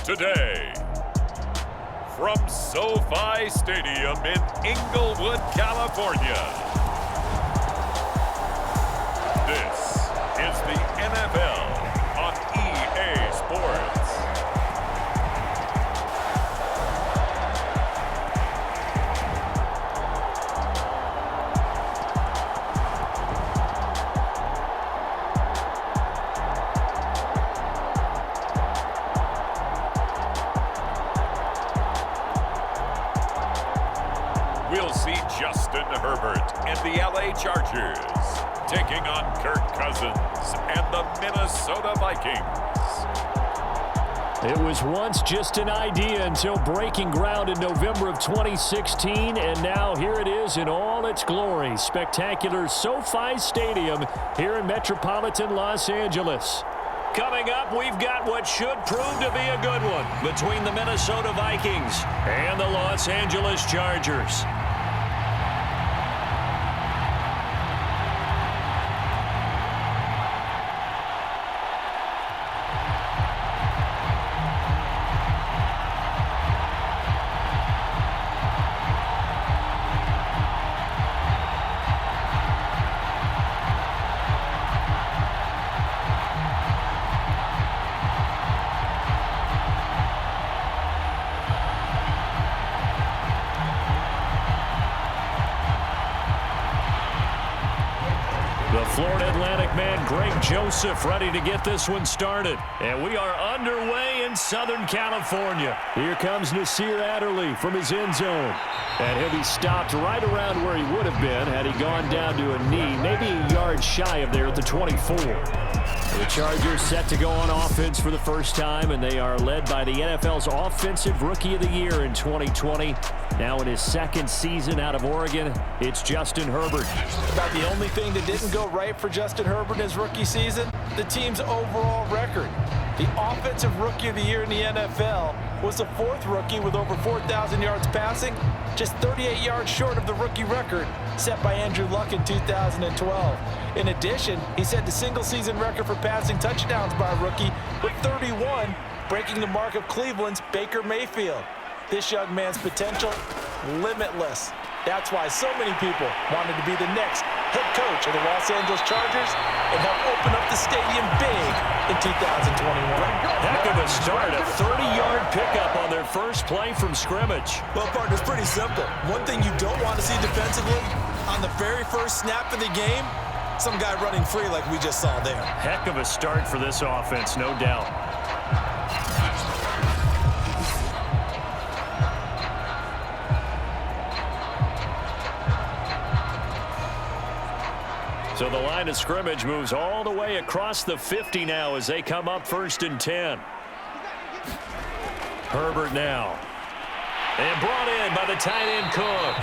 today. From SoFi Stadium in Inglewood, California, this is the NFL on EA Sports. We'll see Justin Herbert and the LA Chargers taking on Kirk Cousins and the Minnesota Vikings. It was once just an idea until breaking ground in November of 2016, and now here it is in all its glory. Spectacular SoFi Stadium here in metropolitan Los Angeles. Coming up, we've got what should prove to be a good one between the Minnesota Vikings and the Los Angeles Chargers. The Florida Atlantic man, Greg Joseph, ready to get this one started. And we are underway in Southern California. Here comes Nasir Adderley from his end zone. And he'll be stopped right around where he would have been had he gone down to a knee, maybe a yard shy of there at the 24. The Chargers set to go on offense for the first time, and they are led by the NFL's Offensive Rookie of the Year in 2020. Now in his second season out of Oregon, it's Justin Herbert. About the only thing that didn't go right for Justin Herbert in his rookie season, the team's overall record. The Offensive Rookie of the Year in the NFL was the fourth rookie with over 4,000 yards passing, just 38 yards short of the rookie record set by Andrew Luck in 2012. In addition, he set the single-season record for passing touchdowns by a rookie with 31, breaking the mark of Cleveland's Baker Mayfield. This young man's potential, limitless. That's why so many people wanted to be the next head coach of the Los Angeles Chargers and help open up the stadium big in 2021. Heck of a start, a 30-yard pickup on their first play from scrimmage. Well, partner, it's pretty simple. One thing you don't want to see defensively, on the very first snap of the game, some guy running free like we just saw there. Heck of a start for this offense, no doubt. So the line of scrimmage moves all the way across the 50 now as they come up 1st and 10. Herbert now. And brought in by the tight end Cook.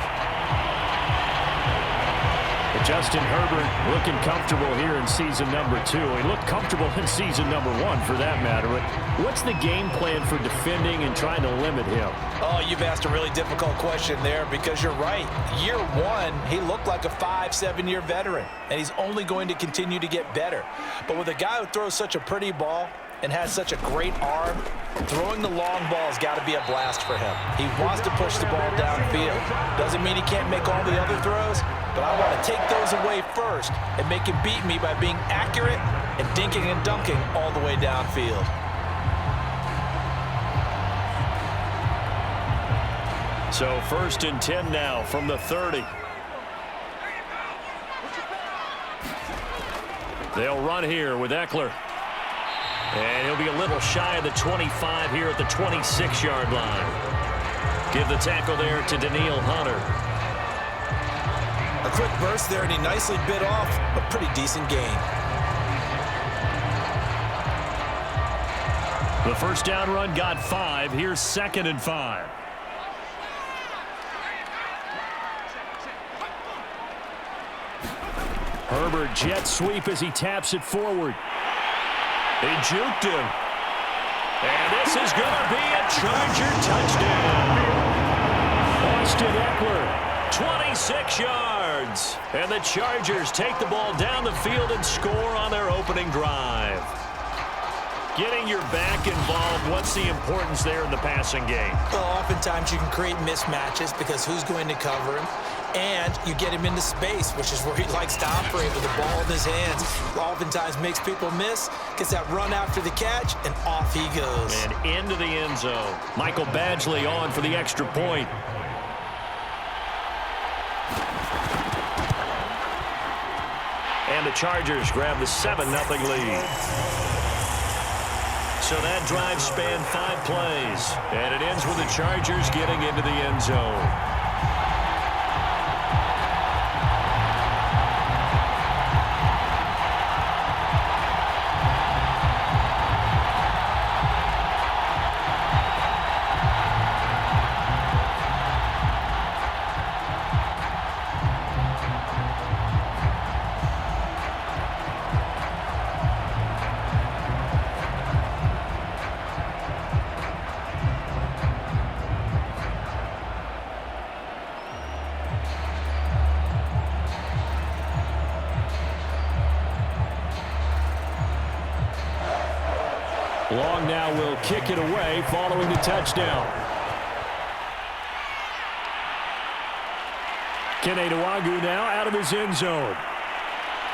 But Justin Herbert looking comfortable here in season number 2. He looked comfortable in season number 1 for that matter. But what's the game plan for defending and trying to limit him? Oh, you've asked a really difficult question there because you're right. Year 1, he looked like a 5-7-year veteran, and he's only going to continue to get better. But with a guy who throws such a pretty ball and has such a great arm, throwing the long ball has got to be a blast for him. He wants to push the ball downfield. Doesn't mean he can't make all the other throws, but I want to take those away first and make him beat me by being accurate and dinking and dunking all the way downfield. So 1st and 10 now from the 30. They'll run here with Eckler. And he'll be a little shy of the 25 here at the 26-yard line. Give the tackle there to Daniil Hunter. A quick burst there, and he nicely bit off a pretty decent gain. The first down run got 5. Here's 2nd and 5. Herbert jet sweep as he taps it forward. They juked him. And this is going to be a Charger touchdown. Austin Eckler, 26 yards. And the Chargers take the ball down the field and score on their opening drive. Getting your back involved, what's the importance there in the passing game? Well, oftentimes you can create mismatches because who's going to cover him? And you get him into space, which is where he likes to operate with the ball in his hands. Oftentimes makes people miss, gets that run after the catch, and off he goes. And into the end zone. Michael Badgley on for the extra point. And the Chargers grab the 7-0 lead. So that drive spanned 5 plays. And it ends with the Chargers getting into the end zone. Long now will kick it away following the touchdown. Keneduagu now out of his end zone.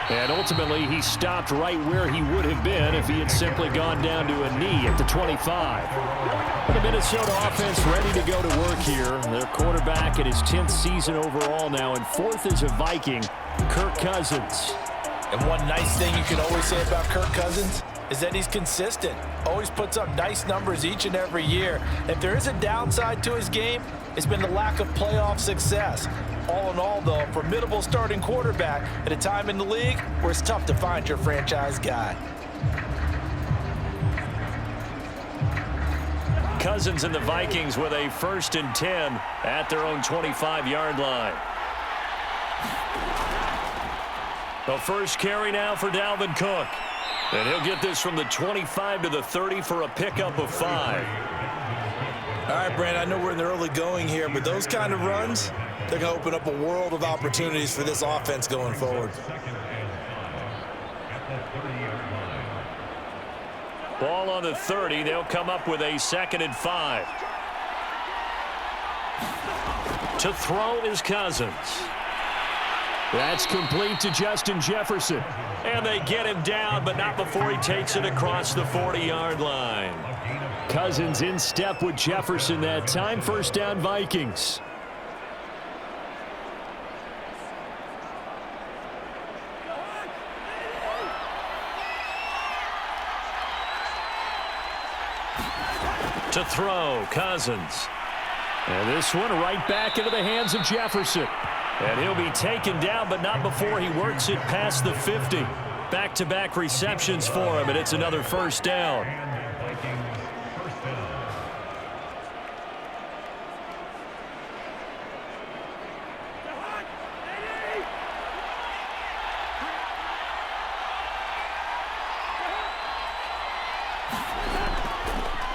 And ultimately, he stopped right where he would have been if he had simply gone down to a knee at the 25. The Minnesota offense ready to go to work here. Their quarterback at his 10th season overall now, and 4th as a Viking, Kirk Cousins. And one nice thing you can always say about Kirk Cousins is that he's consistent. Always puts up nice numbers each and every year. If there is a downside to his game, it's been the lack of playoff success. All in all, though, a formidable starting quarterback at a time in the league where it's tough to find your franchise guy. Cousins and the Vikings with a 1st and 10 at their own 25-yard line. The first carry now for Dalvin Cook. And he'll get this from the 25 to the 30 for a pickup of 5. All right, Brand, I know we're in the early going here, but those kind of runs, they're going to open up a world of opportunities for this offense going forward. Ball on the 30. They'll come up with a 2nd and 5. To throw is Cousins. That's complete to Justin Jefferson. And they get him down, but not before he takes it across the 40-yard line. Cousins in step with Jefferson that time. 1st down Vikings. To throw, Cousins. And this one right back into the hands of Jefferson. And he'll be taken down, but not before he works it past the 50. Back-to-back receptions for him, and it's another 1st down.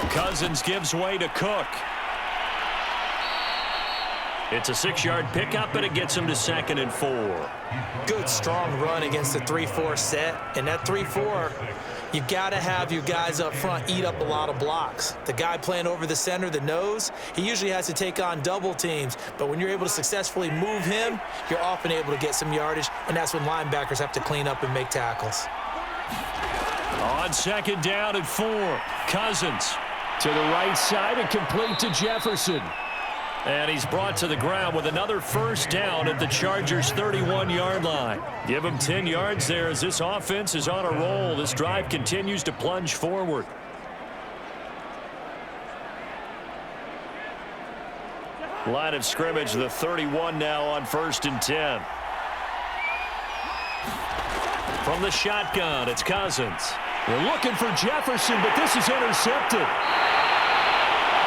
Cousins gives way to Cook. It's a 6-yard pickup, and it gets him to 2nd and 4. Good, strong run against the 3-4 set. And that 3-4, you've got to have your guys up front eat up a lot of blocks. The guy playing over the center, the nose, he usually has to take on double teams. But when you're able to successfully move him, you're often able to get some yardage, and that's when linebackers have to clean up and make tackles. On 2nd down and 4, Cousins to the right side and complete to Jefferson. And he's brought to the ground with another 1st down at the Chargers' 31-yard line. Give him 10 yards there as this offense is on a roll. This drive continues to plunge forward. Line of scrimmage, the 31 now on 1st and 10. From the shotgun, it's Cousins. They're looking for Jefferson, but this is intercepted.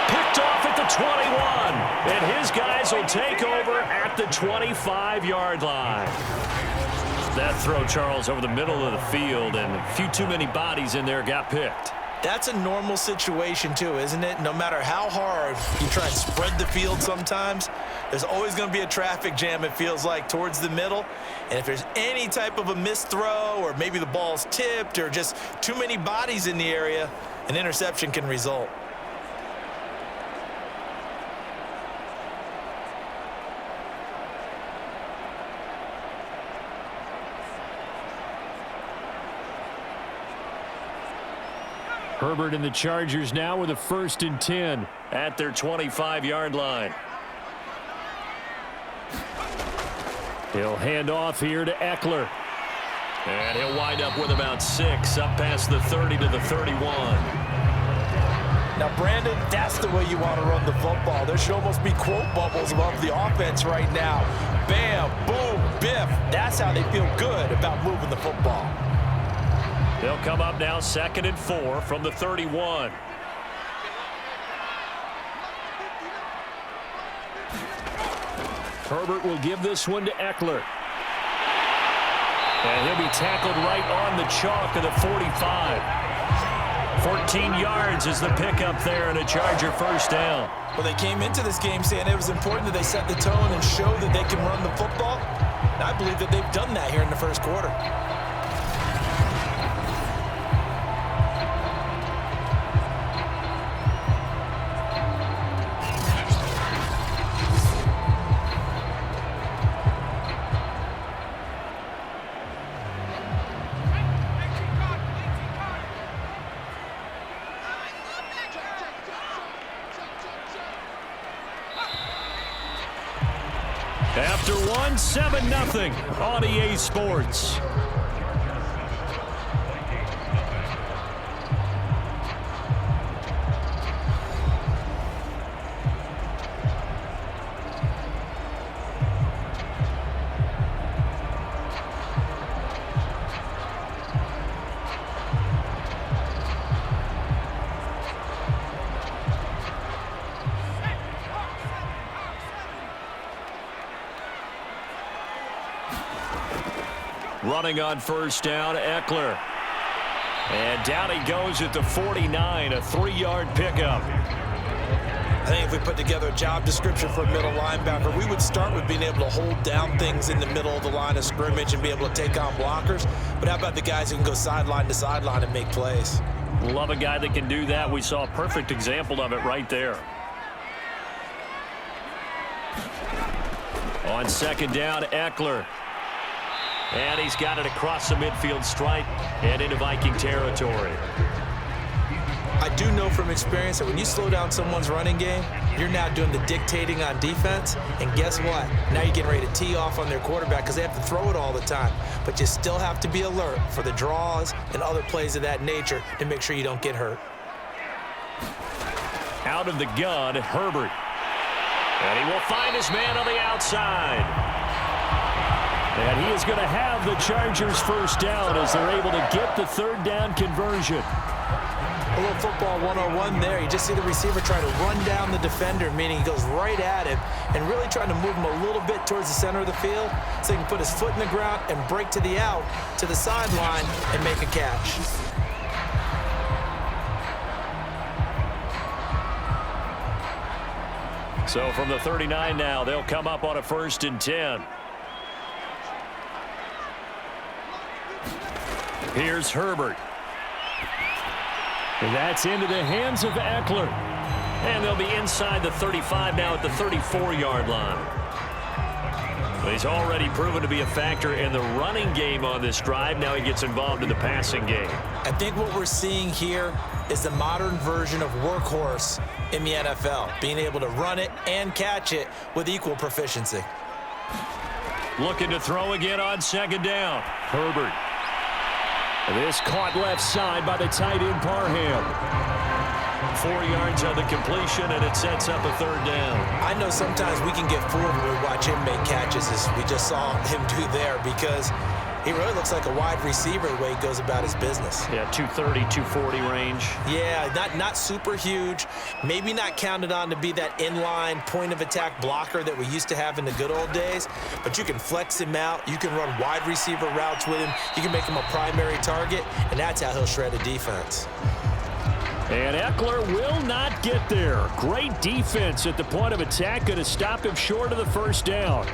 Picked off at the 21, and his guys will take over at the 25-yard line. That throw, Charles, over the middle of the field, and a few too many bodies in there got picked. That's a normal situation, too, isn't it? No matter how hard you try and spread the field sometimes, there's always going to be a traffic jam, it feels like, towards the middle. And if there's any type of a missed throw or maybe the ball's tipped or just too many bodies in the area, an interception can result. Herbert and the Chargers now with a 1st and 10 at their 25-yard line. He'll hand off here to Eckler. And he'll wind up with about 6 up past the 30 to the 31. Now, Brandon, that's the way you want to run the football. There should almost be quote bubbles above the offense right now. Bam, boom, biff. That's how they feel good about moving the football. They'll come up now 2nd and 4 from the 31. Herbert will give this one to Eckler. And he'll be tackled right on the chalk of the 45. 14 yards is the pickup there and a Charger 1st down. Well, they came into this game saying it was important that they set the tone and show that they can run the football. And I believe that they've done that here in the 1st quarter. After 7-0 on EA Sports. Running on 1st down, Eckler. And down he goes at the 49, a 3-yard pickup. I think if we put together a job description for a middle linebacker, we would start with being able to hold down things in the middle of the line of scrimmage and be able to take on blockers. But how about the guys who can go sideline to sideline and make plays? Love a guy that can do that. We saw a perfect example of it right there. On 2nd down, Eckler. And he's got it across the midfield stripe and into Viking territory. I do know from experience that when you slow down someone's running game, you're now doing the dictating on defense. And guess what? Now you're getting ready to tee off on their quarterback because they have to throw it all the time. But you still have to be alert for the draws and other plays of that nature to make sure you don't get hurt. Out of the gun, Herbert. And he will find his man on the outside. And he is going to have the Chargers 1st down as they're able to get the 3rd down conversion. A little football 101 there. You just see the receiver trying to run down the defender, meaning he goes right at him and really trying to move him a little bit towards the center of the field so he can put his foot in the ground and break to the out, to the sideline, and make a catch. So from the 39 now, they'll come up on a 1st and 10. Here's Herbert. And that's into the hands of Eckler. And they'll be inside the 35 now at the 34-yard line. But he's already proven to be a factor in the running game on this drive. Now he gets involved in the passing game. I think what we're seeing here is the modern version of workhorse in the NFL, being able to run it and catch it with equal proficiency. Looking to throw again on 2nd down. Herbert. This caught left side by the tight end Parham. 4 yards on the completion, and it sets up a 3rd down. I know sometimes we can get fooled when we watch him make catches, as we just saw him do there, because he really looks like a wide receiver the way he goes about his business. Yeah, 230, 240 range. Yeah, not super huge. Maybe not counted on to be that inline point-of-attack blocker that we used to have in the good old days, but you can flex him out. You can run wide receiver routes with him. You can make him a primary target, and that's how he'll shred a defense. And Eckler will not get there. Great defense at the point of attack, going to stop him short of the 1st down.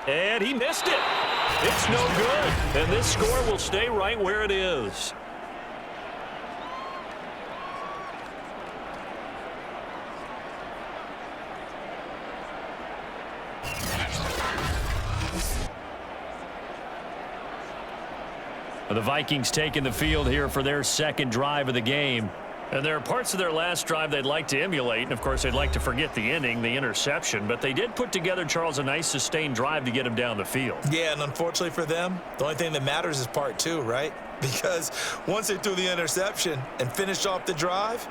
And he missed it. It's no good. And this score will stay right where it is. The Vikings taking the field here for their second drive of the game. And there are parts of their last drive they'd like to emulate. And, of course, they'd like to forget the inning, the interception. But they did put together, Charles, a nice sustained drive to get him down the field. Yeah, and unfortunately for them, the only thing that matters is part two, right? Because once they threw the interception and finished off the drive,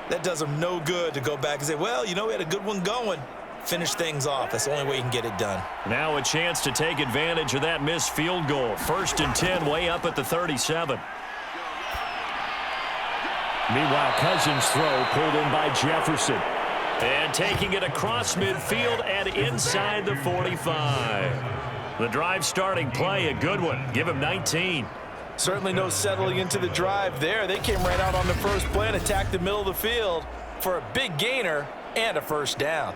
that does them no good to go back and say, well, you know, we had a good one going. Finish things off. That's the only way you can get it done. Now a chance to take advantage of that missed field goal. 1st and 10, way up at the 37. Meanwhile, Cousins' throw pulled in by Jefferson. And taking it across midfield and inside the 45. The drive starting play, a good one. Give him 19. Certainly no settling into the drive there. They came right out on the first play and attacked the middle of the field for a big gainer and a first down.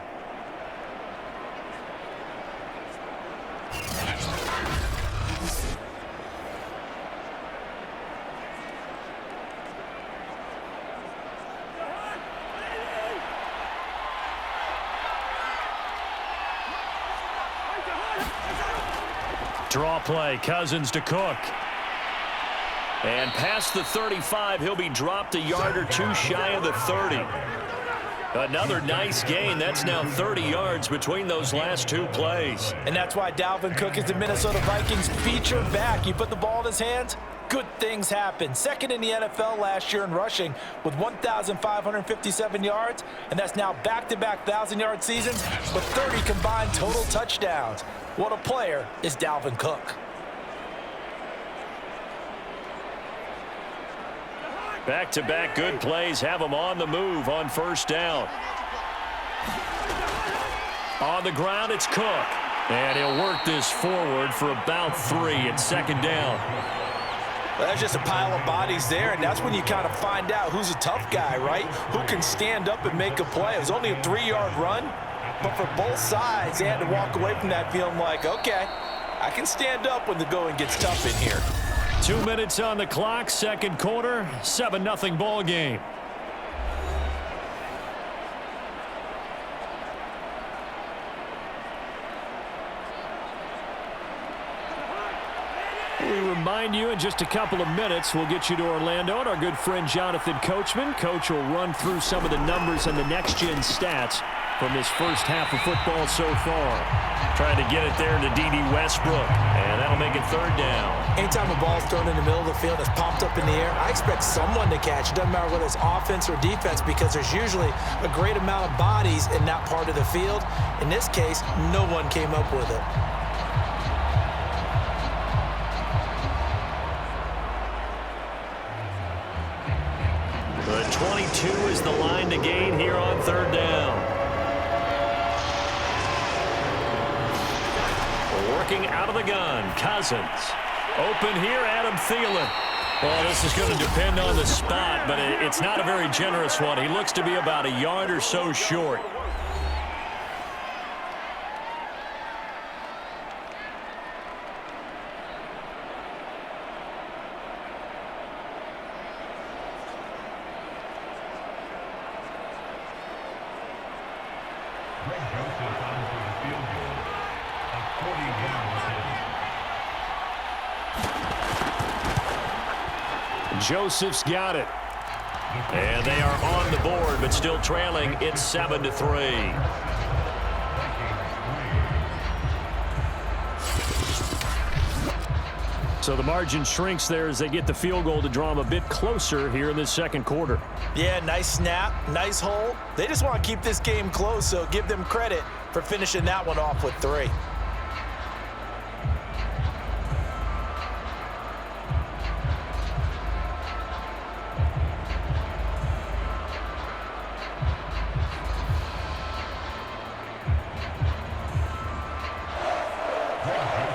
Draw play, Cousins to Cook. And past the 35, he'll be dropped a yard or two shy of the 30. Another nice gain. That's now 30 yards between those last two plays. And that's why Dalvin Cook is the Minnesota Vikings feature back. You put the ball in his hands, good things happen. Second in the NFL last year in rushing with 1,557 yards, and that's now back-to-back 1,000-yard seasons with 30 combined total touchdowns. What a player is Dalvin Cook. Back-to-back good plays have him on the move on first down. On the ground, it's Cook. And he'll work this forward for about 3 at second down. Well, that's just a pile of bodies there, and that's when you kind of find out who's a tough guy, right? Who can stand up and make a play. It was only a 3-yard run, but for both sides, they had to walk away from that feeling like, okay, I can stand up when the going gets tough in here. 2 minutes on the clock, second quarter, 7-0 ball game. We remind you in just a couple of minutes, we'll get you to Orlando and our good friend Jonathan Coachman. Coach will run through some of the numbers and the next-gen stats from this first half of football so far. Trying to get it there to D.D. Westbrook, and that'll make it third down. Anytime a ball's thrown in the middle of the field, it's popped up in the air, I expect someone to catch. It doesn't matter whether it's offense or defense because there's usually a great amount of bodies in that part of the field. In this case, no one came up with it. The 22 is the line to gain here on third down. Working out of the gun, Cousins. Open here, Adam Thielen. Well, this is going to depend on the spot, but it's not a very generous one. He looks to be about a yard or so short. Joseph's got it. And they are on the board, but still trailing. It's 7-3. So the margin shrinks there as they get the field goal to draw them a bit closer here in this second quarter. Yeah, nice snap, nice hold. They just want to keep this game close, so give them credit for finishing that one off with 3.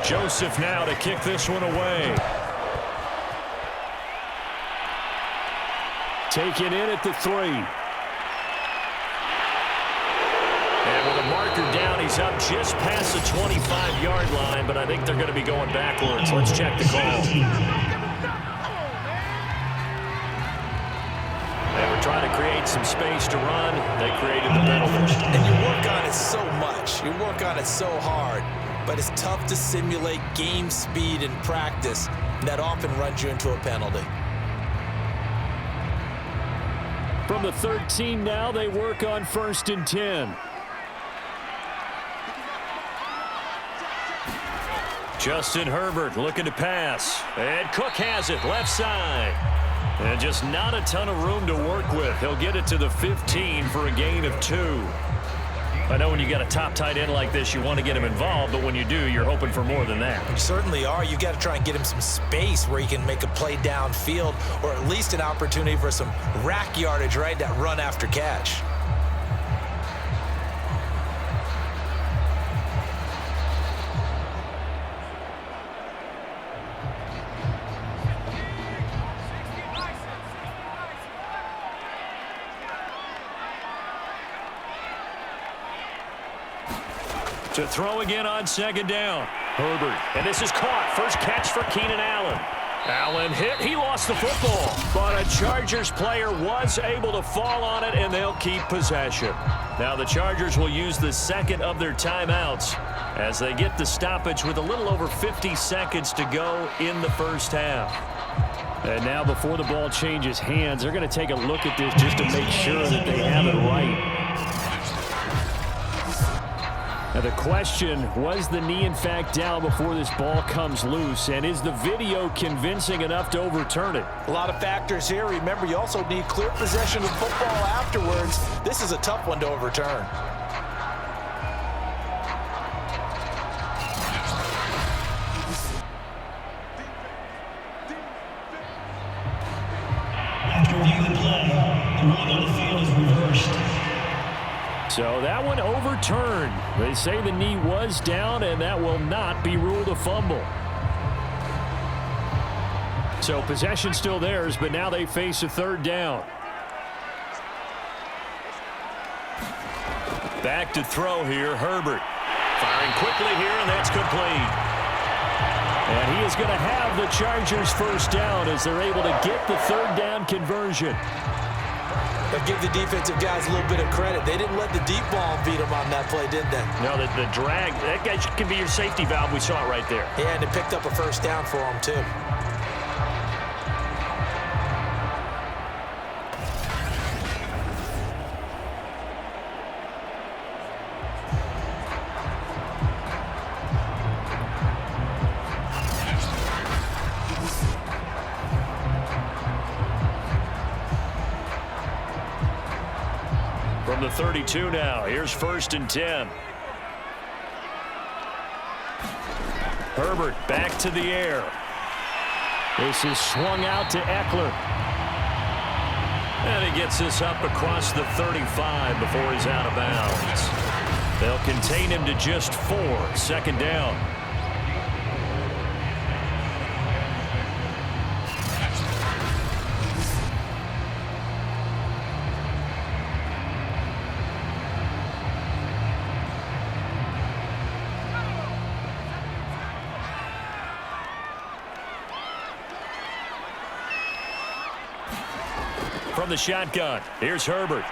Joseph now to kick this one away. Taken in at the 3. And with a marker down, he's is up just past the 25-yard line, but I think they're going to be going backwards. Let's check the call. They were trying to create some space to run. They created the penalty. And you work on it so much. You work on it so hard. But it's tough to simulate game speed in practice. And that often runs you into a penalty. From the 13 now, they work on 1st and 10. Justin Herbert looking to pass. And Cook has it, left side. And just not a ton of room to work with. He'll get it to the 15 for a gain of 2. I know when you got a top tight end like this, you want to get him involved, but when you do, you're hoping for more than that. You certainly are. You got to try and get him some space where he can make a play downfield, or at least an opportunity for some rack yardage, right? That run after catch. To throw again on 2nd down. Herbert. And this is caught. First catch for Keenan Allen. Allen hit. He lost the football. But a Chargers player was able to fall on it, and they'll keep possession. Now the Chargers will use the second of their timeouts as they get the stoppage with a little over 50 seconds to go in the first half. And now before the ball changes hands, they're going to take a look at this just to make sure that they have it right. Now the question, was the knee in fact down before this ball comes loose? And is the video convincing enough to overturn it? A lot of factors here. Remember, you also need clear possession of football afterwards. This is a tough one to overturn. After reviewing the play, the ruling on the field is reversed. So that one overturned. They say the knee was down, and that will not be ruled a fumble. So possession still theirs, but now they face a 3rd down. Back to throw here, Herbert. Firing quickly here, and that's complete. And he is going to have the Chargers 1st down as they're able to get the 3rd down conversion. But give the defensive guys a little bit of credit. They didn't let the deep ball beat them on that play, did they? No, the drag, that guy can be your safety valve. We saw it right there. Yeah, and it picked up a 1st down for them, too. From the 32 now, here's 1st and 10. Herbert back to the air. This is swung out to Eckler. And he gets this up across the 35 before he's out of bounds. They'll contain him to just 4, 2nd down. From the shotgun, here's Herbert.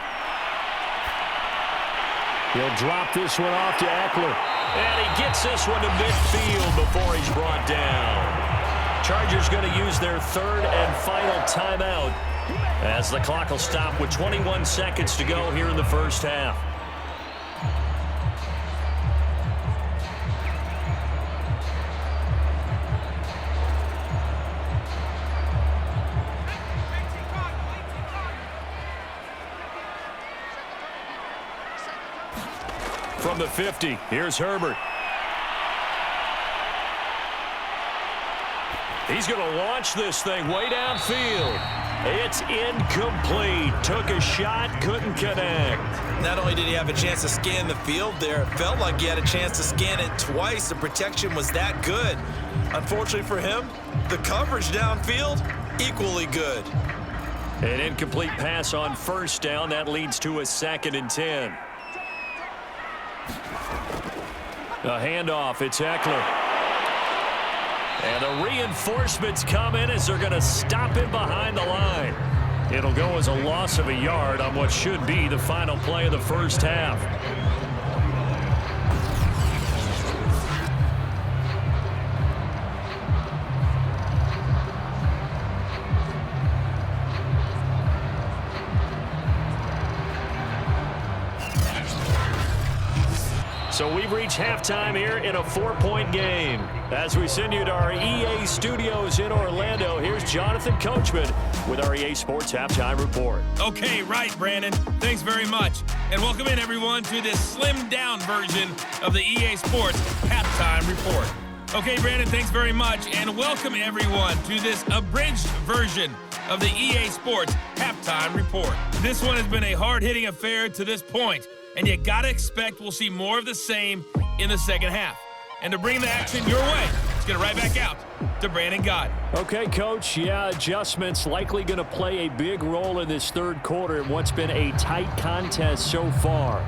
He'll drop this one off to Eckler. And he gets this one to midfield before he's brought down. Chargers going to use their 3rd and final timeout as the clock will stop with 21 seconds to go here in the 1st half. From the 50, here's Herbert. He's going to launch this thing way downfield. It's incomplete. Took a shot, couldn't connect. Not only did he have a chance to scan the field there, it felt like he had a chance to scan it twice. The protection was that good. Unfortunately for him, the coverage downfield, equally good. An incomplete pass on 1st down. That leads to a 2nd and 10. A handoff. It's Eckler. And the reinforcements come in as they're going to stop him behind the line. It'll go as a loss of a yard on what should be the final play of the first half. So we've reached halftime here in a 4-point game. As we send you to our EA studios in Orlando, here's Jonathan Coachman with our EA Sports Halftime Report. Okay, right, Brandon. Thanks very much. And welcome in, everyone, to this slimmed-down version of the EA Sports Halftime Report. Okay, Brandon, thanks very much. And welcome, everyone, to this abridged version of the EA Sports Halftime Report. This one has been a hard-hitting affair to this point. And you got to expect we'll see more of the same in the second half. And to bring the action your way, let's get it right back out to Brandon Gott. Okay, Coach. Yeah, adjustments likely going to play a big role in this third quarter in what's been a tight contest so far.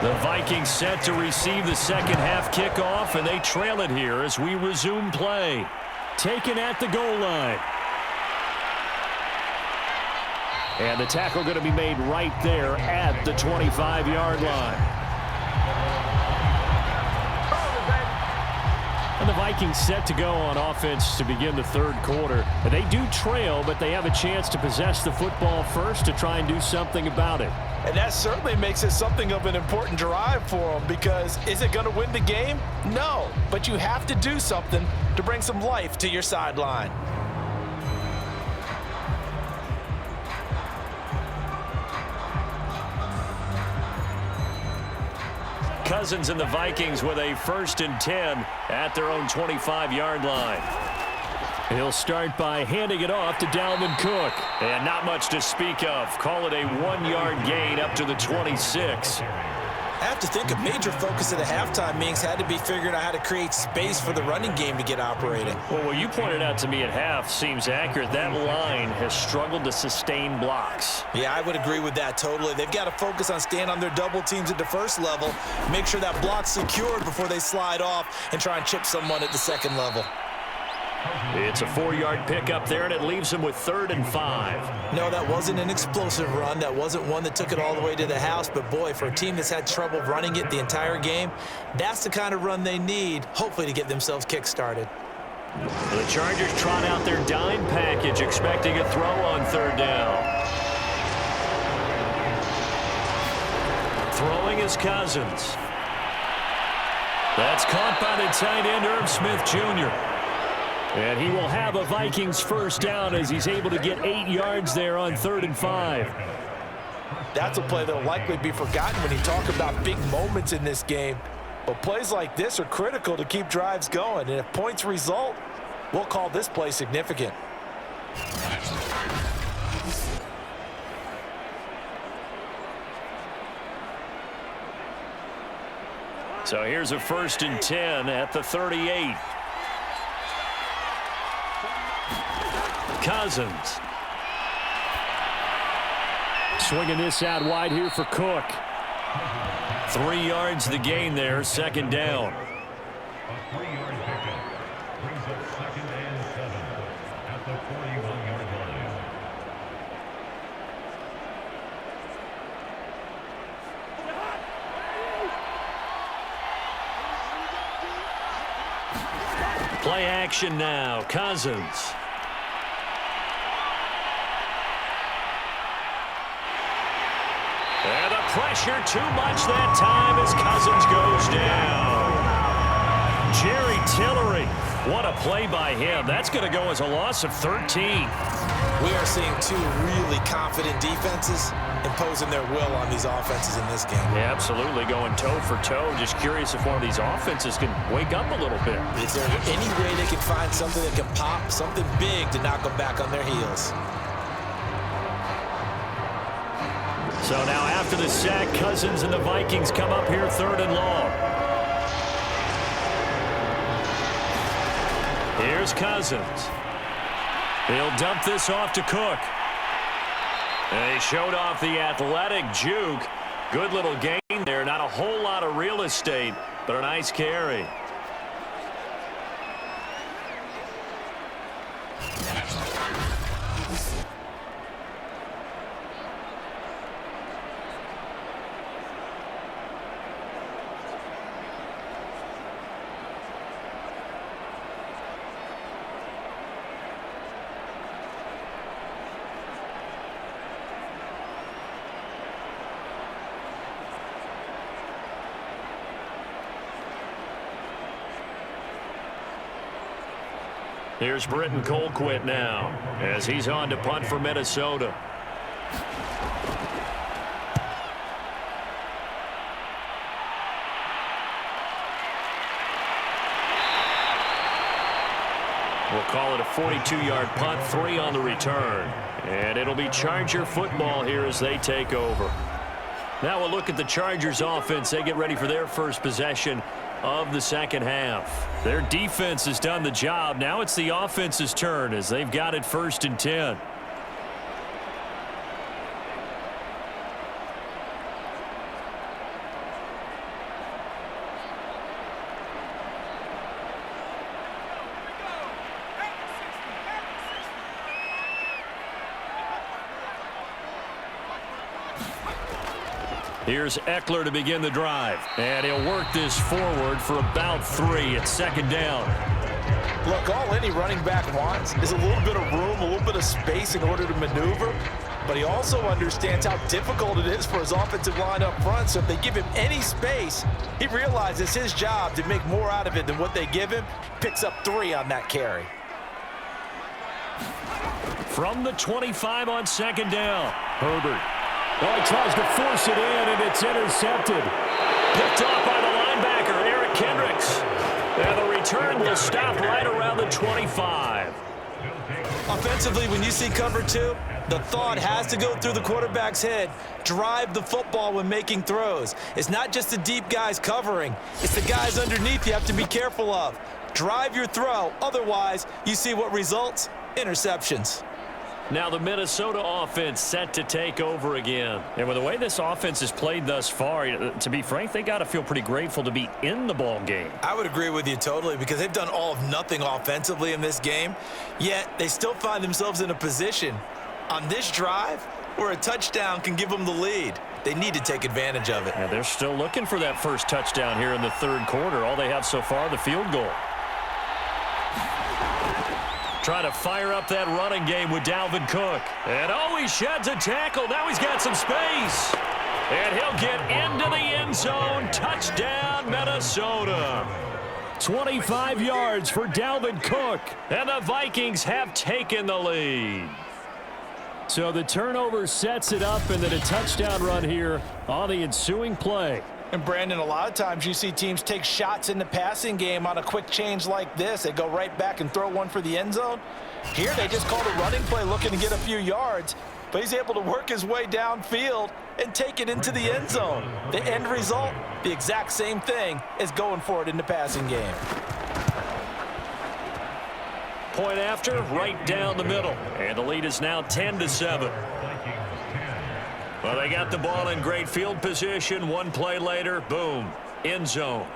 The Vikings set to receive the second half kickoff, and they trail it here as we resume play. Taken at the goal line. And the tackle going to be made right there at the 25-yard line. And the Vikings set to go on offense to begin the third quarter. They do trail, but they have a chance to possess the football first to try and do something about it. And that certainly makes it something of an important drive for them, because is it going to win the game? No, but you have to do something to bring some life to your sideline. Cousins and the Vikings with a 1st and 10 at their own 25-yard line. He'll start by handing it off to Dalvin Cook. And not much to speak of. Call it a 1-yard gain up to the 26. I have to think a major focus of the halftime meetings had to be figuring out how to create space for the running game to get operating. Well, what you pointed out to me at half seems accurate. That line has struggled to sustain blocks. Yeah, I would agree with that totally. They've got to focus on staying on their double teams at the first level, make sure that block's secured before they slide off and try and chip someone at the second level. It's a 4-yard pickup there, and it leaves them with 3rd and 5. No, that wasn't an explosive run. That wasn't one that took it all the way to the house. But, boy, for a team that's had trouble running it the entire game, that's the kind of run they need, hopefully, to get themselves kick-started. The Chargers trot out their dime package, expecting a throw on 3rd down. Throwing is Cousins. That's caught by the tight end, Irv Smith Jr. And he will have a Vikings 1st down as he's able to get 8 yards there on 3rd and 5. That's a play that will likely be forgotten when you talk about big moments in this game. But plays like this are critical to keep drives going. And if points result, we'll call this play significant. So here's a 1st and 10 at the 38. Cousins. Swinging this out wide here for Cook. 3 yards the gain there, 2nd down. A 3-yard pickup brings up 2nd and 7 at the 41-yard line. Play action now. Cousins. And the pressure too much that time as Cousins goes down. Jerry Tillery. What a play by him. That's going to go as a loss of 13. We are seeing two really confident defenses imposing their will on these offenses in this game. Yeah, absolutely, going toe for toe. Just curious if one of these offenses can wake up a little bit. Is there any way they can find something that can pop, something big to knock them back on their heels? So now after the sack, Cousins and the Vikings come up here 3rd and long. Here's Cousins. He'll dump this off to Cook. And he showed off the athletic juke. Good little gain there. Not a whole lot of real estate, but a nice carry. Here's Britton Colquitt now as he's on to punt for Minnesota. We'll call it a 42-yard punt, 3 on the return. And it'll be Charger football here as they take over. Now we'll look at the Chargers offense. They get ready for their first possession of the second half. Their defense has done the job. Now it's the offense's turn as they've got it 1st and 10. Here's Eckler to begin the drive. And he'll work this forward for about 3 at 2nd down. Look, all any running back wants is a little bit of room, a little bit of space in order to maneuver. But he also understands how difficult it is for his offensive line up front. So if they give him any space, he realizes his job to make more out of it than what they give him. Picks up 3 on that carry. From the 25 on 2nd down, Herbert. Oh, he tries to force it in, and it's intercepted. Picked off by the linebacker, Eric Kendricks. And the return will stop right around the 25. Offensively, when you see cover 2, the thought has to go through the quarterback's head. Drive the football when making throws. It's not just the deep guys covering. It's the guys underneath you have to be careful of. Drive your throw. Otherwise, you see what results? Interceptions. Now the Minnesota offense set to take over again. And with the way this offense has played thus far, to be frank, they got to feel pretty grateful to be in the ball game. I would agree with you totally because they've done all of nothing offensively in this game, yet they still find themselves in a position on this drive where a touchdown can give them the lead. They need to take advantage of it. And they're still looking for that first touchdown here in the 3rd quarter. All they have so far, the field goal. Trying to fire up that running game with Dalvin Cook. And he sheds a tackle. Now he's got some space. And he'll get into the end zone. Touchdown, Minnesota. 25 yards for Dalvin Cook. And the Vikings have taken the lead. So the turnover sets it up, and then a touchdown run here on the ensuing play. And Brandon, a lot of times you see teams take shots in the passing game on a quick change like this. They go right back and throw one for the end zone. Here they just called a running play looking to get a few yards, but he's able to work his way downfield and take it into the end zone. The end result, the exact same thing as going for it in the passing game. Point after, right down the middle. And the lead is now 10-7. Well, they got the ball in great field position. One play later, boom, end zone.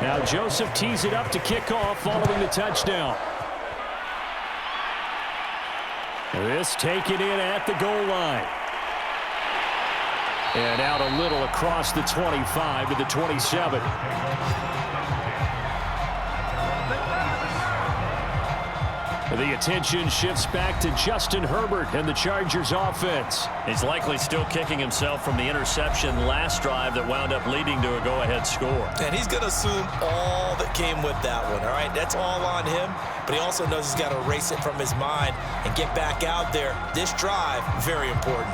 Now Joseph tees it up to kick off following the touchdown. This taken in at the goal line. And out a little across the 25 to the 27. The attention shifts back to Justin Herbert and the Chargers offense. He's likely still kicking himself from the interception last drive that wound up leading to a go-ahead score. And he's going to assume all that came with that one, all right? That's all on him, but he also knows he's got to erase it from his mind and get back out there. This drive, very important.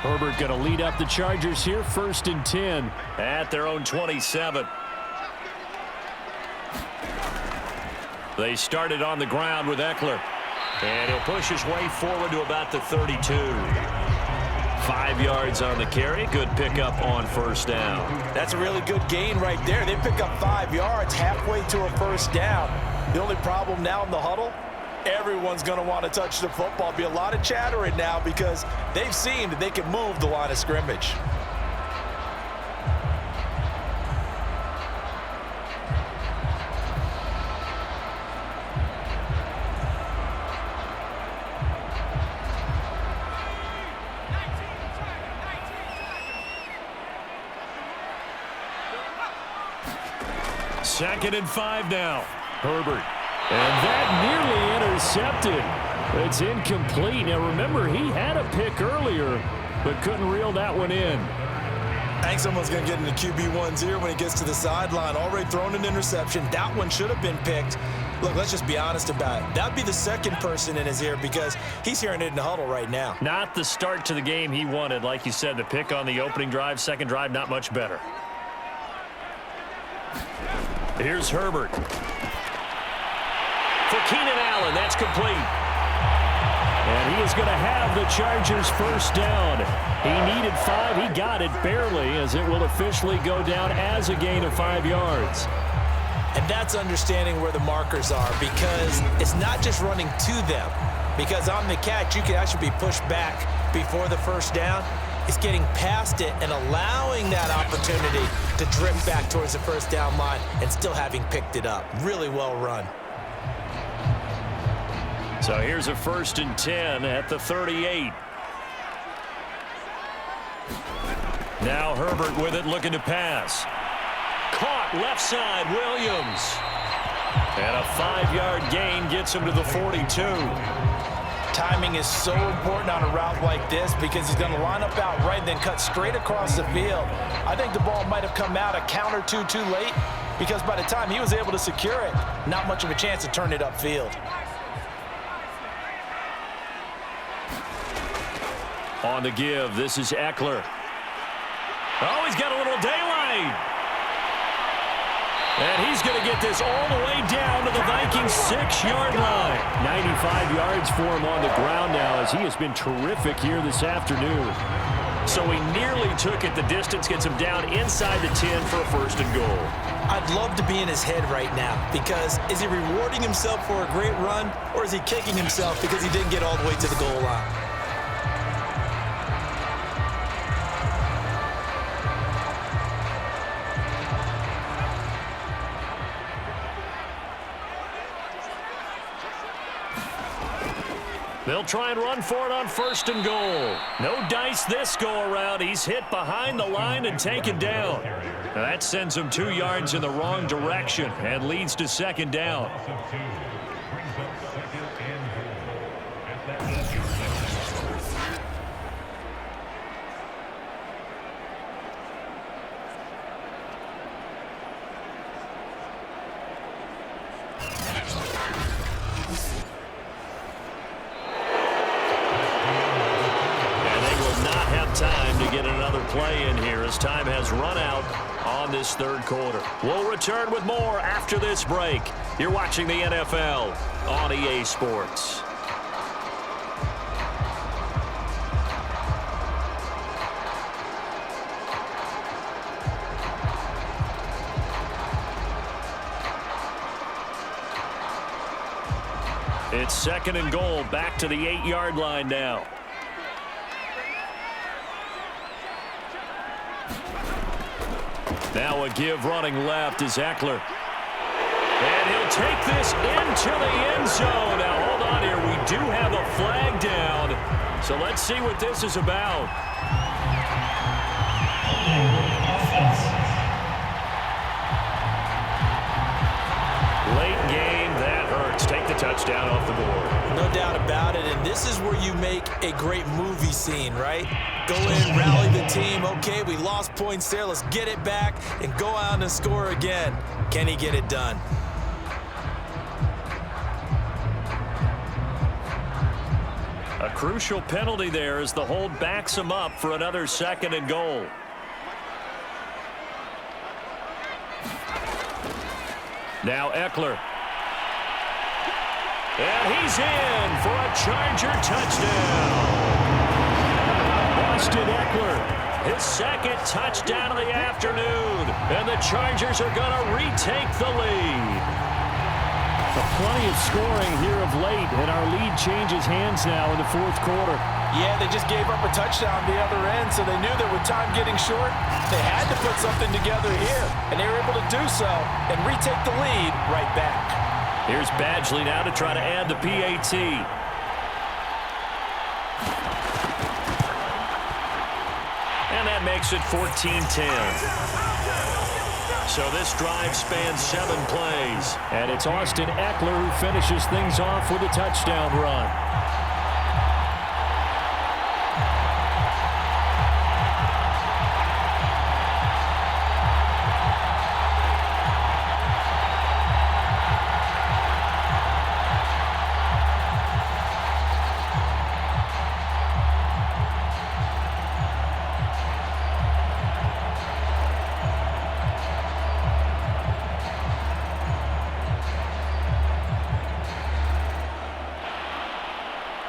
Herbert going to lead up the Chargers here, 1st and 10. At their own 27. They started on the ground with Eckler. And he'll push his way forward to about the 32. 5 yards on the carry. Good pickup on 1st down. That's a really good gain right there. They pick up 5 yards halfway to a 1st down. The only problem now in the huddle, everyone's going to want to touch the football. Be a lot of chattering now because they've seen that they can move the line of scrimmage. Second and 5 now. Herbert. And that nearly intercepted. It's incomplete. Now remember, he had a pick earlier, but couldn't reel that one in. I think someone's going to get into QB1's ear when he gets to the sideline. Already thrown an interception. That one should have been picked. Look, let's just be honest about it. That'd be the second person in his ear because he's hearing it in the huddle right now. Not the start to the game he wanted. Like you said, the pick on the opening drive, second drive, not much better. Here's Herbert. For Keenan Allen, that's complete. And he is going to have the Chargers 1st down. He needed 5. He got it barely as it will officially go down as a gain of 5 yards. And that's understanding where the markers are because it's not just running to them. Because on the catch, you can actually be pushed back before the 1st down. It's getting past it and allowing that opportunity to drift back towards the 1st down line and still having picked it up. Really well run. So here's a 1st and 10 at the 38. Now Herbert with it, looking to pass. Caught left side, Williams. And a 5-yard gain gets him to the 42. Timing is so important on a route like this because he's going to line up out right and then cut straight across the field. I think the ball might have come out a count or two too late because by the time he was able to secure it, not much of a chance to turn it upfield. On the give, this is Eckler. Oh, he's got a little daylight. And he's going to get this all the way down to the Vikings 6-yard line. 95 yards for him on the ground now as he has been terrific here this afternoon. So he nearly took it the distance, gets him down inside the 10 for a 1st and goal. I'd love to be in his head right now because is he rewarding himself for a great run or is he kicking himself because he didn't get all the way to the goal line? They'll try and run for it on 1st and goal. No dice this go-around. He's hit behind the line and taken down. Now that sends him 2 yards in the wrong direction and leads to 2nd down. Play in here as time has run out on this 3rd quarter. We'll return with more after this break. You're watching the NFL on EA Sports. It's 2nd and goal, back to the 8-yard line now. Now a give running left is Eckler. And he'll take this into the end zone. Now, hold on here. We do have a flag down. So let's see what this is about. Late game, that hurts. Take the touchdown off the board. No doubt about it, and this is where you make a great movie scene, right? Go in, rally the team. Okay, we lost points there. Let's get it back and go out and score again. Can he get it done? A crucial penalty there as the hold backs him up for another 2nd and goal. Now Eckler. And he's in for a Charger touchdown. Austin Eckler, his 2nd touchdown of the afternoon. And the Chargers are going to retake the lead. Plenty of scoring here of late, and our lead changes hands now in the 4th quarter. Yeah, they just gave up a touchdown the other end, so they knew that with time getting short, they had to put something together here, and they were able to do so and retake the lead right back. Here's Badgley now to try to add the PAT. And that makes it 14-10. So this drive spans 7 plays. And it's Austin Eckler who finishes things off with a touchdown run.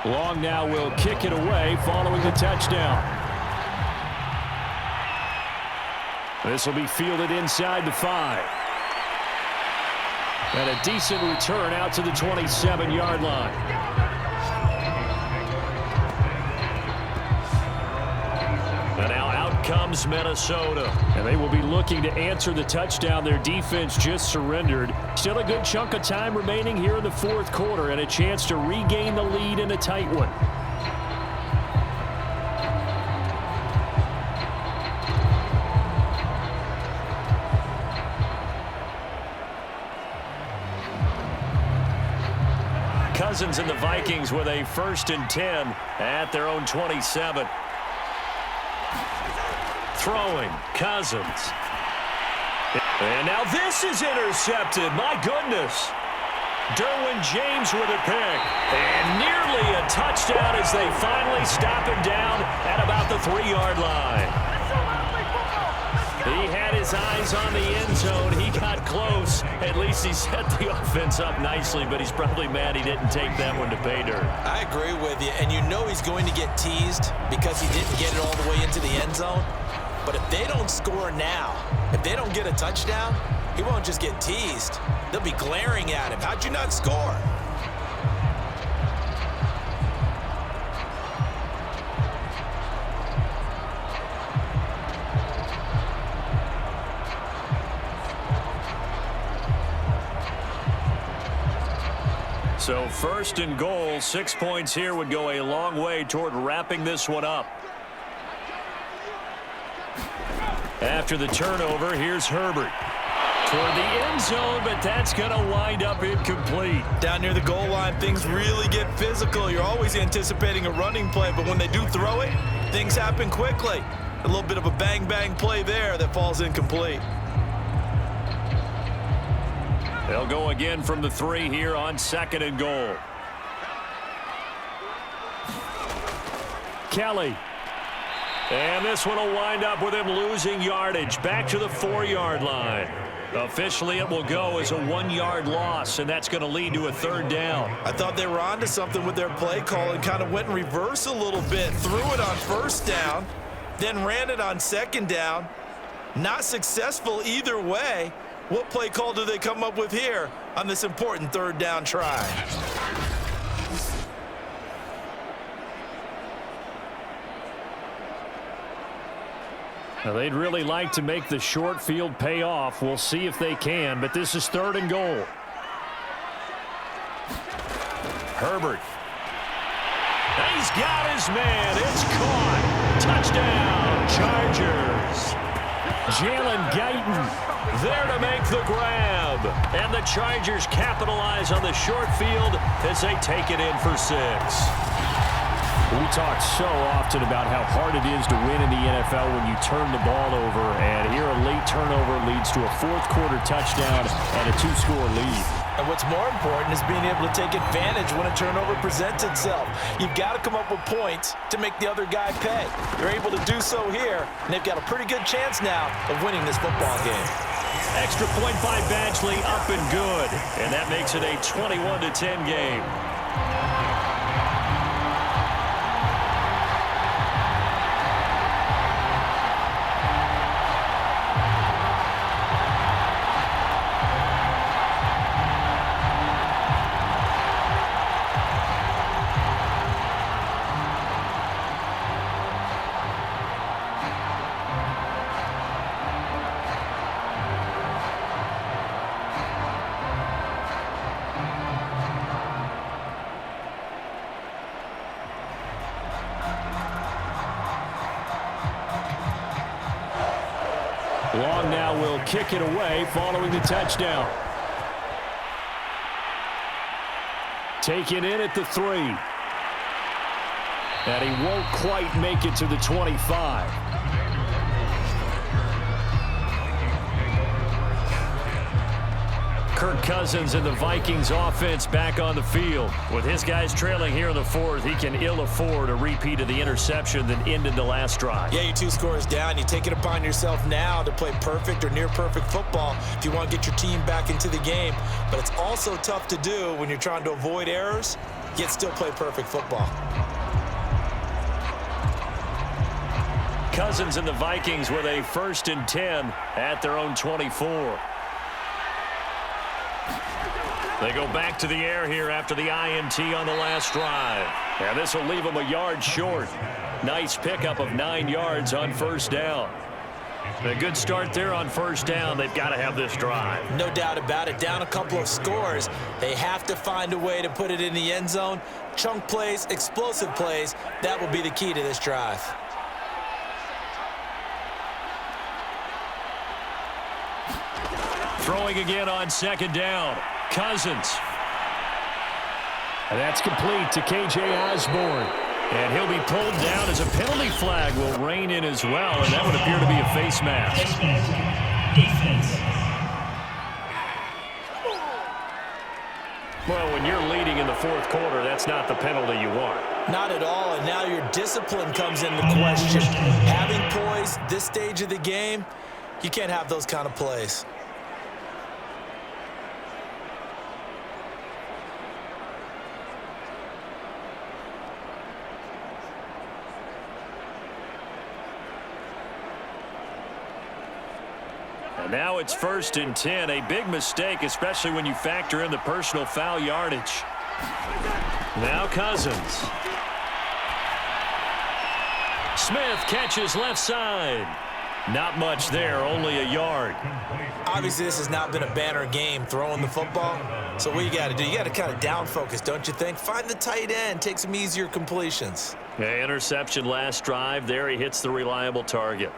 Long now will kick it away following the touchdown. This will be fielded inside the 5. And a decent return out to the 27-yard line. And now out comes Minnesota. And they will be looking to answer the touchdown their defense just surrendered. Still a good chunk of time remaining here in the 4th quarter and a chance to regain the lead in a tight one. Cousins and the Vikings with a 1st and 10 at their own 27. Throwing, Cousins. And now this is intercepted. My goodness. Derwin James with a pick. And nearly a touchdown as they finally stop him down at about the 3-yard line. He had his eyes on the end zone. He got close. At least he set the offense up nicely, but he's probably mad he didn't take that one to pay dirt. I agree with you, and you know he's going to get teased because he didn't get it all the way into the end zone. But if they don't score now, if they don't get a touchdown, he won't just get teased. They'll be glaring at him. How'd you not score? So 1st and goal, 6 points here would go a long way toward wrapping this one up. After the turnover, here's Herbert. Toward the end zone, but that's going to wind up incomplete. Down near the goal line, things really get physical. You're always anticipating a running play, but when they do throw it, things happen quickly. A little bit of a bang-bang play there that falls incomplete. They'll go again from the 3 here on 2nd and goal. Kelly. And this one will wind up with him losing yardage back to the 4-yard line. Officially, it will go as a 1-yard loss, and that's going to lead to a 3rd down. I thought they were onto something with their play call and kind of went in reverse a little bit. Threw it on 1st down, then ran it on 2nd down. Not successful either way. What play call do they come up with here on this important 3rd down try? Now, they'd really like to make the short field pay off. We'll see if they can, but this is 3rd and goal. Herbert. He's got his man. It's caught. Touchdown, Chargers. Jalen Guyton there to make the grab. And the Chargers capitalize on the short field as they take it in for 6. We talk so often about how hard it is to win in the NFL when you turn the ball over. And here a late turnover leads to a fourth-quarter touchdown and a 2-score lead. And what's more important is being able to take advantage when a turnover presents itself. You've got to come up with points to make the other guy pay. They're able to do so here, and they've got a pretty good chance now of winning this football game. Extra point by Badgley, up and good. And that makes it a 21-10 game. Long now will kick it away following the touchdown. Taken in at the 3. And he won't quite make it to the 25. Kirk Cousins and the Vikings offense back on the field. With his guys trailing here in the 4th, he can ill afford a repeat of the interception that ended the last drive. Yeah, you're 2 scores down. You take it upon yourself now to play perfect or near-perfect football if you want to get your team back into the game. But it's also tough to do when you're trying to avoid errors, yet still play perfect football. Cousins and the Vikings with a 1st and 10 at their own 24. They go back to the air here after the INT on the last drive. And this will leave them a yard short. Nice pickup of 9 yards on 1st down. A good start there on 1st down. They've got to have this drive. No doubt about it. Down a couple of scores. They have to find a way to put it in the end zone. Chunk plays, explosive plays. That will be the key to this drive. Throwing again on 2nd down. Cousins. And that's complete to K.J. Osborne. And he'll be pulled down as a penalty flag will rein in as well, and that would appear to be a face mask. Defense. Well, when you're leading in the 4th quarter, that's not the penalty you want. Not at all, and now your discipline comes into question. Having poise this stage of the game, you can't have those kind of plays. And now it's 1st and 10. A big mistake, especially when you factor in the personal foul yardage. Now Cousins. Smith catches left side. Not much there, only a yard. Obviously, this has not been a banner game throwing the football. So what you got to do, you got to kind of down focus, don't you think? Find the tight end, take some easier completions. Yeah, interception last drive. There he hits the reliable target.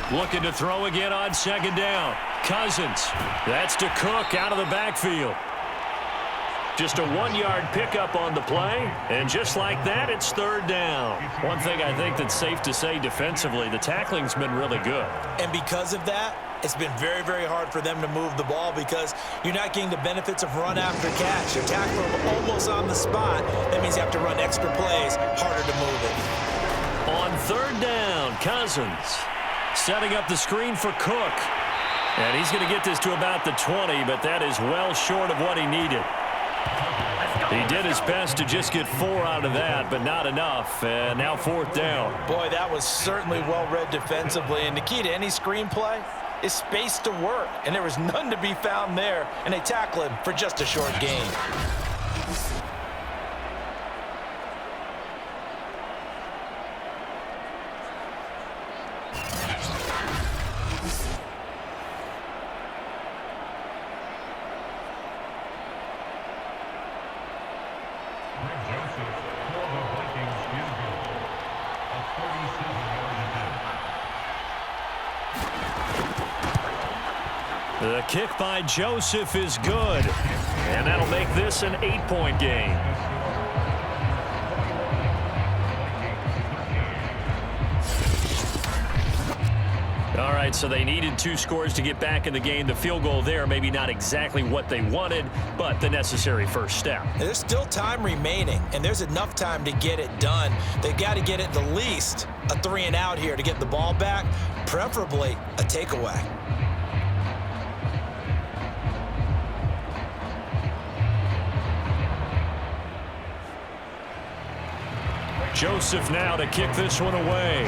Looking to throw again on 2nd down. Cousins. That's to Cook out of the backfield. Just a 1-yard pickup on the play. And just like that, it's 3rd down. One thing I think that's safe to say defensively, the tackling's been really good. And because of that, it's been very, very hard for them to move the ball because you're not getting the benefits of run after catch. You're tackling them almost on the spot. That means you have to run extra plays, harder to move it. On 3rd down, Cousins. Setting up the screen for Cook. And he's going to get this to about the 20, but that is well short of what he needed. He did his best to just get 4 out of that, but not enough. And now 4th down. Boy, that was certainly well-read defensively. And the key to any screenplay is space to work. And there was none to be found there. And they tackle him for just a short gain. The kick by Joseph is good. And that'll make this an 8-point game. All right, so they needed 2 scores to get back in the game. The field goal there, maybe not exactly what they wanted, but the necessary first step. There's still time remaining, and there's enough time to get it done. They've got to get at the least a 3 and out here to get the ball back, preferably a takeaway. Joseph now to kick this one away.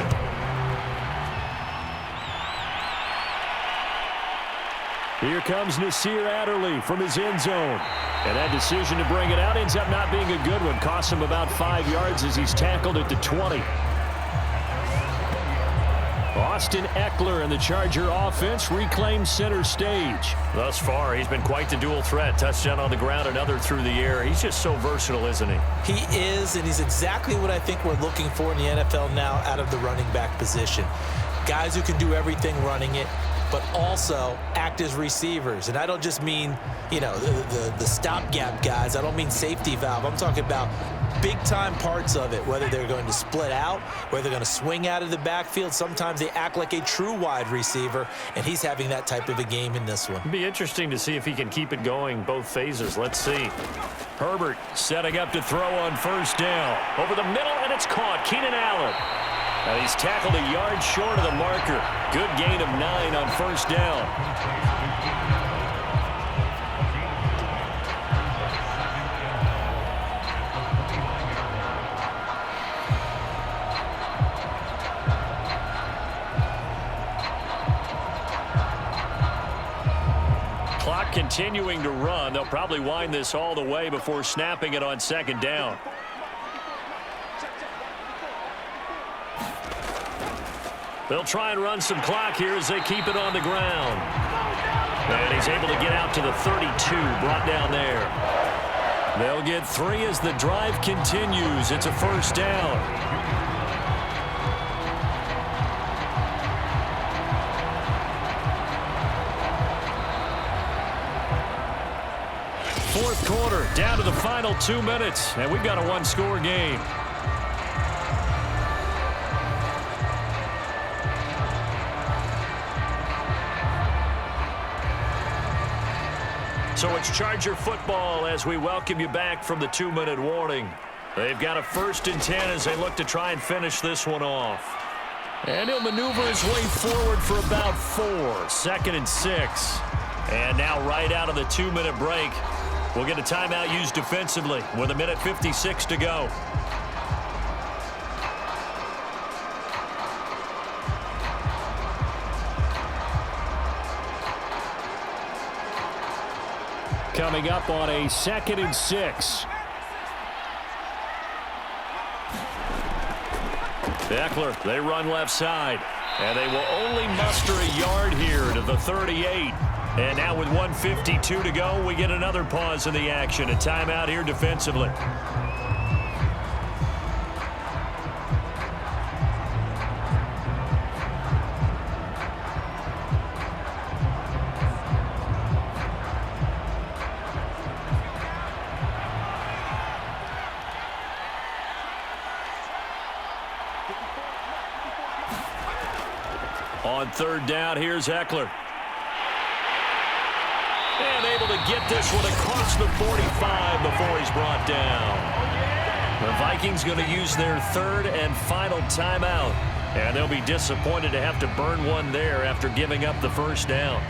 Here comes Nasir Adderley from his end zone. And that decision to bring it out ends up not being a good one. Costs him about 5 yards as he's tackled at the 20. Austin Eckler and the Charger offense reclaim center stage. Thus far, he's been quite the dual threat. Touchdown on the ground, another through the air. He's just so versatile, isn't he? He is, and he's exactly what I think we're looking for in the NFL now out of the running back position. Guys who can do everything running it, but also act as receivers. And I don't just mean, you know, the stopgap guys. I don't mean safety valve. I'm talking about big-time parts of it, whether they're going to split out, whether they're going to swing out of the backfield. Sometimes they act like a true wide receiver, and he's having that type of a game in this one. It'd be interesting to see if he can keep it going both phases. Let's see. Herbert setting up to throw on first down. Over the middle, and it's caught. Keenan Allen. And he's tackled a yard short of the marker. Good gain of 9 on first down. Clock continuing to run. They'll probably wind this all the way before snapping it on second down. They'll try and run some clock here as they keep it on the ground. And he's able to get out to the 32, brought down there. They'll get 3 as the drive continues. It's a first down. Fourth quarter, down to the final 2 minutes, and we've got a 1-score game. So it's Charger football as we welcome you back from the 2-minute warning. They've got a 1st and 10 as they look to try and finish this one off. And he'll maneuver his way forward for about 4. 2nd and 6. And now right out of the 2-minute break, we'll get a timeout used defensively with 1:56 to go. Coming up on a 2nd and 6. Eckler, they run left side. And they will only muster a yard here to the 38. And now with 1:52 to go, we get another pause in the action. A timeout here defensively. On 3rd down, here's Eckler. And able to get this one across the 45 before he's brought down. The Vikings going to use their 3rd and final timeout. And they'll be disappointed to have to burn one there after giving up the first down.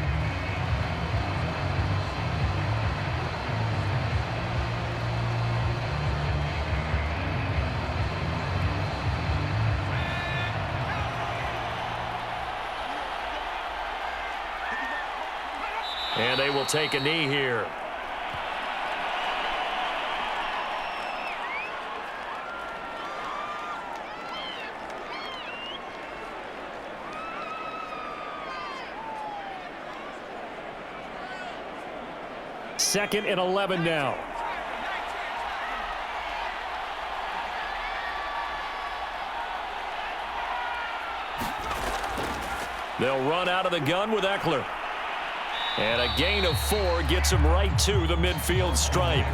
And they will take a knee here. Second and 11 now. They'll run out of the gun with Eckler. And a gain of 4 gets him right to the midfield stripe.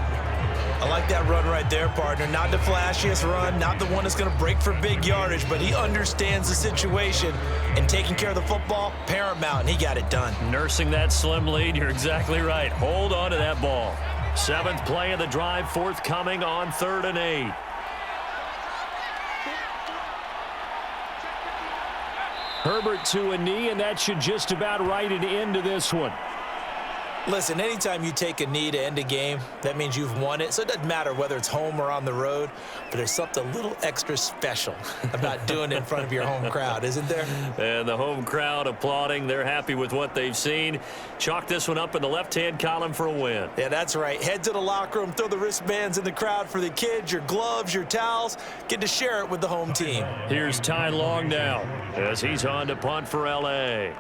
I like that run right there, partner. Not the flashiest run, not the one that's going to break for big yardage, but he understands the situation, and taking care of the football, paramount, and he got it done. Nursing that slim lead, you're exactly right. Hold on to that ball. 7th play of the drive, forthcoming on 3rd and 8. Herbert to a knee, and that should just about write it into this one. Listen, anytime you take a knee to end a game, that means you've won it. So it doesn't matter whether it's home or on the road, but there's something a little extra special about doing it in front of your home crowd, isn't there? And the home crowd applauding. They're happy with what they've seen. Chalk this one up in the left-hand column for a win. Yeah, that's right. Head to the locker room, throw the wristbands in the crowd for the kids, your gloves, your towels. Get to share it with the home team. Here's Ty Long now as he's on to punt for L.A.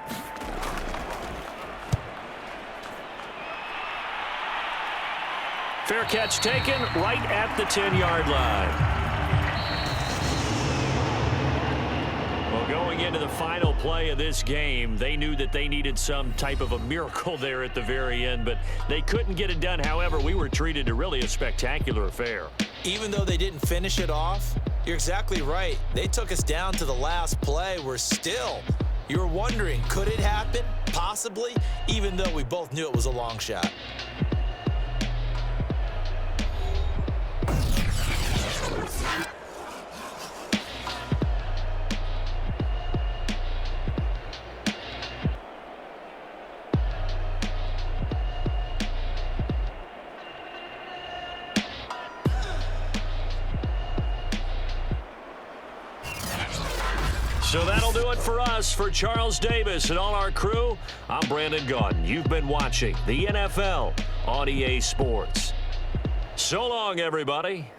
Fair catch taken right at the 10-yard line. Well, going into the final play of this game, they knew that they needed some type of a miracle there at the very end, but they couldn't get it done. However, we were treated to really a spectacular affair. Even though they didn't finish it off, you're exactly right. They took us down to the last play. We're still, you were wondering, could it happen? Possibly, even though we both knew it was a long shot. So that'll do it for us. For Charles Davis and all our crew, I'm Brandon Gaudin. You've been watching the NFL on EA Sports. So long, everybody.